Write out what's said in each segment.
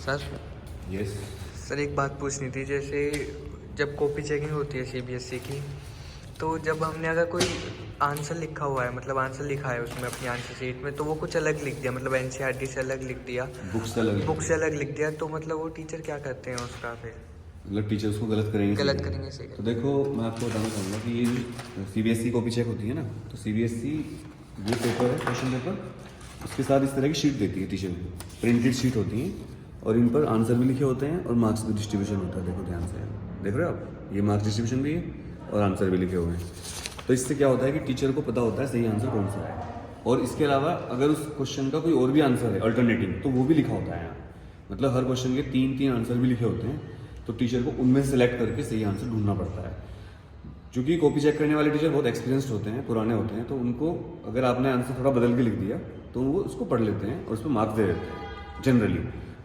Sir yes. Sir एक बात पूछनी थी, जैसे जब कॉपी चेकिंग होती है सीबीएसई की, तो जब हमने अगर कोई आंसर लिखा हुआ है, मतलब आंसर लिखा है उसमें अपनी आंसर शीट में, तो वो कुछ अलग लिख दिया, मतलब एनसीईआरटी से अलग लिख दिया, बुक से अलग लिख दिया, तो मतलब वो टीचर क्या करते हैं उसका फिर? मतलब टीचर उसको गलत करेंगे, गलत सही करेंगे, सही तो करेंगे। देखो मैं आपको बताना चाहूँगा कि ये जो सीबीएसई कॉपी चेक होती है ना, तो सीबीएसई ये पेपर है, क्वेश्चन पेपर, उसके साथ इस तरह की शीट देती है टीचर को, प्रिंटेड शीट होती है, और इन पर आंसर भी लिखे होते हैं और मार्क्स भी डिस्ट्रीब्यूशन होता है। देखो ध्यान से, देख रहे हो आप, ये मार्क्स डिस्ट्रीब्यूशन भी है और आंसर भी लिखे हुए हैं। तो इससे क्या होता है कि टीचर को पता होता है सही आंसर कौन सा है, और इसके अलावा अगर उस क्वेश्चन का कोई और भी आंसर है अल्टरनेटिव, तो वो भी लिखा होता है यहाँ। मतलब हर क्वेश्चन के 3-3 आंसर भी लिखे होते हैं, तो टीचर को उनमें से सेलेक्ट करके सही आंसर ढूंढना पड़ता है। क्योंकि कॉपी चेक करने वाले टीचर बहुत एक्सपीरियंस्ड होते हैं, पुराने होते हैं, तो उनको अगर आपने आंसर थोड़ा बदल के लिख दिया तो वो उसको पढ़ लेते हैं और उस पर मार्क्स दे देते हैं जनरली।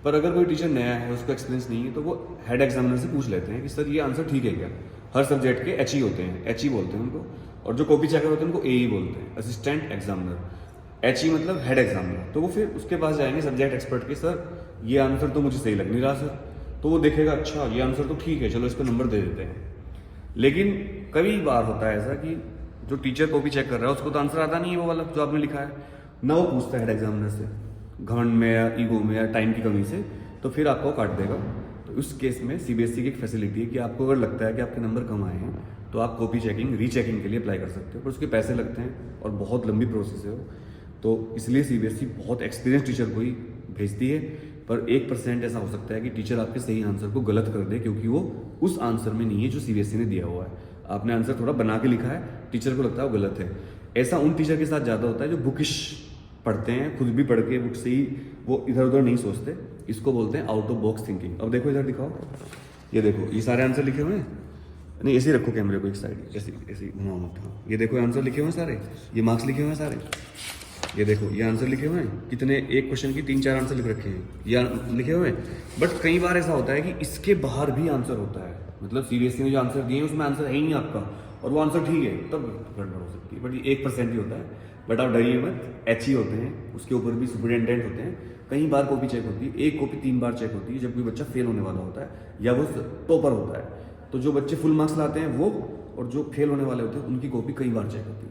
पर अगर कोई टीचर नया है, उसको एक्सपीरियंस नहीं है, तो वो हेड एग्जामिनर से पूछ लेते हैं कि सर ये आंसर ठीक है क्या। हर सब्जेक्ट के एच होते हैं, एच बोलते हैं उनको, और जो कॉपी चेकर होते हैं उनको ए बोलते हैं, असिस्टेंट एग्जामिनर। एच मतलब हेड एग्जामिनर। तो वो फिर उसके पास जाएंगे सब्जेक्ट एक्सपर्ट के, सर ये आंसर तो मुझे सही लग नहीं रहा सर, तो वो देखेगा अच्छा ये आंसर तो ठीक है, चलो इसको नंबर दे देते हैं। लेकिन कई बार होता है ऐसा कि जो टीचर कॉपी चेक कर रहा है उसको तो आंसर आता नहीं है वो वाला जो आपने लिखा है ना, वो पूछता है हेड एग्जामिनर से, घमंड में या ईगो में या टाइम की कमी से, तो फिर आपको काट देगा। तो उस केस में सीबीएसई की एक फैसिलिटी है कि आपको अगर लगता है कि आपके नंबर कम आए हैं, तो आप कॉपी चेकिंग रीचेकिंग के लिए अप्लाई कर सकते हो, पर उसके पैसे लगते हैं और बहुत लंबी प्रोसेस है वो। तो इसलिए सीबीएसई बहुत एक्सपीरियंस टीचर को ही भेजती है। पर 1% ऐसा हो सकता है कि टीचर आपके सही आंसर को गलत कर दे, क्योंकि वो उस आंसर में नहीं है जो सीबीएसई ने दिया हुआ है। आपने आंसर थोड़ा बना के लिखा है, टीचर को लगता है वो गलत है। ऐसा उन टीचर के साथ ज़्यादा होता है जो बुकिश पढ़ते हैं, खुद भी पढ़ के बुक से ही वो इधर उधर नहीं सोचते। इसको बोलते हैं आउट ऑफ बॉक्स थिंकिंग। अब देखो इधर दिखाओ, ये देखो ये सारे आंसर लिखे हुए हैं, नहीं ऐसे ही रखो कैमरे को एक साइड, ऐसे ऐसे घुमाओ मत। ये देखो आंसर लिखे हुए हैं सारे, ये मार्क्स लिखे हुए हैं सारे, ये देखो ये आंसर लिखे हुए हैं, कितने एक क्वेश्चन की 3-4 आंसर लिख रखे हैं, ये लिखे हुए हैं। बट कई बार ऐसा होता है कि इसके बाहर भी आंसर होता है, मतलब सीबीएसई ने जो आंसर दिए हैं उसमें आंसर है ही नहीं आपका, और वो आंसर ठीक है, तब गड़बड़ हो सकती है। बट ये 1% ही होता है। बट आप डरिए मत, एच होते हैं, उसके ऊपर भी सुपरिटेंडेंट होते हैं। कई बार कॉपी चेक होती है, एक कॉपी 3 बार चेक होती है जब कोई बच्चा फेल होने वाला होता है या वो टॉपर होता है। तो जो बच्चे फुल मार्क्स लाते हैं वो, और जो फेल होने वाले होते हैं उनकी कॉपी कई बार चेक होती है।